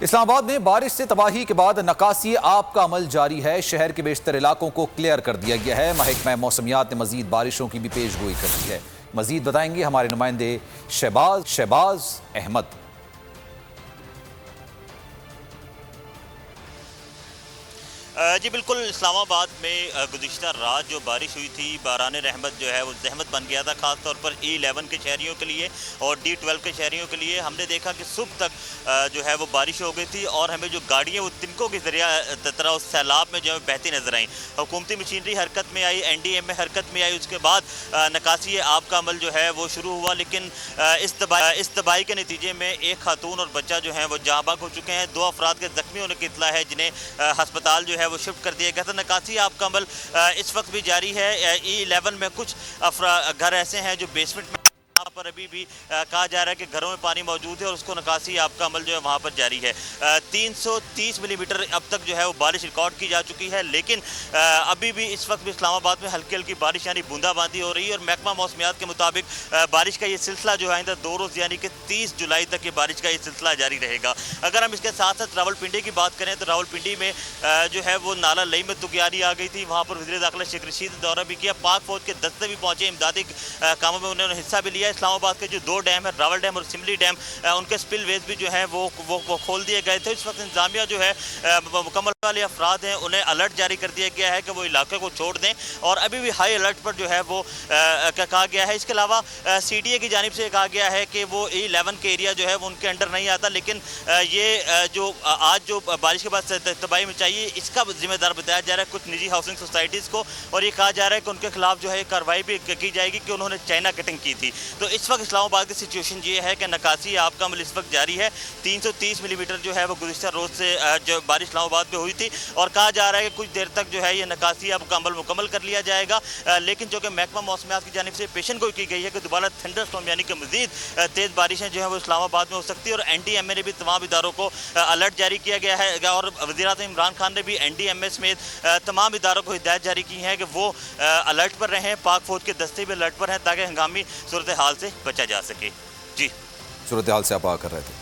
اسلام آباد میں بارش سے تباہی کے بعد نکاسی آب کا عمل جاری ہے۔ شہر کے بیشتر علاقوں کو کلیئر کر دیا گیا ہے۔ محکمہ موسمیات نے مزید بارشوں کی بھی پیش گوئی کر دی ہے۔ مزید بتائیں گے ہمارے نمائندے شہباز احمد۔ جی بالکل، اسلام آباد میں گزشتہ رات جو بارش ہوئی تھی، باران رحمت جو ہے وہ زحمت بن گیا تھا، خاص طور پر E11 کے شہریوں کے لیے اور D12 کے شہریوں کے لیے۔ ہم نے دیکھا کہ صبح تک جو ہے وہ بارش ہو گئی تھی اور ہمیں جو گاڑیاں وہ تنکوں کے ذریعہ طرح اس سیلاب میں جو ہے بہتی نظر آئیں۔ حکومتی مشینری حرکت میں آئی، NDMA حرکت میں آئی، اس کے بعد نکاسی آب کا عمل جو ہے وہ شروع ہوا، لیکن اس تباہی کے نتیجے میں ایک خاتون اور بچہ جو ہیں وہ جاں بحق ہو چکے ہیں۔ 2 افراد کے زخمی ہونے کی اطلاع ہے، جنہیں ہسپتال جو ہے وہ شفٹ کر دیا گیا تھا۔ نکاسی آب کا عمل اس وقت بھی جاری ہے۔ E11 میں کچھ گھر ایسے ہیں جو بیسمنٹ میں پر ابھی بھی کہا جا رہا ہے کہ گھروں میں پانی موجود ہے اور اس کو نکاسی آب کا عمل جو ہے وہاں پر جاری ہے۔ 330 ملی میٹر اب تک جو ہے وہ بارش ریکارڈ کی جا چکی ہے، لیکن ابھی بھی اس وقت بھی اسلام آباد میں ہلکی ہلکی بارش یعنی بوندا باندی ہو رہی ہے اور محکمہ موسمیات کے مطابق بارش کا یہ سلسلہ جو ہے آئندہ 2 روز یعنی کہ 30 جولائی تک یہ بارش کا یہ سلسلہ جاری رہے گا۔ اگر ہم اس کے ساتھ ساتھ راولپنڈی کی بات کریں تو راولپنڈی میں جو ہے وہ نالا لئی میں تغیاری آ گئی تھی، وہاں پر وزیر داخلہ شیخ رشید نے دورہ بھی کیا، پاک فوج کے دستے بھی پہنچے، امدادی کاموں میں انہوں نے حصہ بھی لیا۔ اسلام آباد کے جو 2 ڈیم ہے، راول ڈیم اور سملی ڈیم، ان کے سپل ویز بھی جو ہیں وہ کھول دیے گئے تھے۔ اس وقت انتظامیہ جو ہے مکمل والے افراد ہیں، انہیں الرٹ جاری کر دیا گیا ہے کہ وہ علاقے کو چھوڑ دیں اور ابھی بھی ہائی الرٹ پر جو ہے وہ کہا گیا ہے۔ اس کے علاوہ CDA کی جانب سے کہا گیا ہے کہ وہ E11 کے ایریا جو ہے وہ ان کے انڈر نہیں آتا، لیکن یہ جو آج جو بارش کے بعد تباہی مچائی ہے اس کا ذمہ دار بتایا جا رہا ہے کچھ نجی ہاؤسنگ سوسائٹیز کو، اور یہ کہا جا رہا ہے کہ ان کے خلاف جو ہے کارروائی بھی کی جائے گی کہ انہوں نے چائنا کٹنگ کی تھی۔ تو اس وقت اسلام آباد کی سچویشن یہ ہے کہ نکاسی آب کا عمل اس وقت جاری ہے۔ 330 ملی میٹر جو ہے وہ گزشتہ روز سے جو بارش اسلام آباد میں ہوئی تھی اور کہا جا رہا ہے کہ کچھ دیر تک جو ہے یہ نکاسی آب کا عمل مکمل کر لیا جائے گا، لیکن جو کہ محکمہ موسمیات کی جانب سے پیشن گوئی کی گئی ہے کہ دوبارہ تھنڈر اسٹارم یعنی کہ مزید تیز بارشیں جو ہیں وہ اسلام آباد میں ہو سکتی ہے، اور NDMA نے بھی تمام اداروں کو الرٹ جاری کیا گیا ہے اور وزیر اعظم عمران خان نے بھی NDMA سمیت تمام اداروں کو ہدایت جاری کی ہے کہ وہ الرٹ پر رہیں، پاک فوج کے دستے بھی الرٹ پر ہیں تاکہ ہنگامی صورتحال سے بچا جا سکے۔ جی، صورتحال سے آپ آگاہ کر رہے تھے۔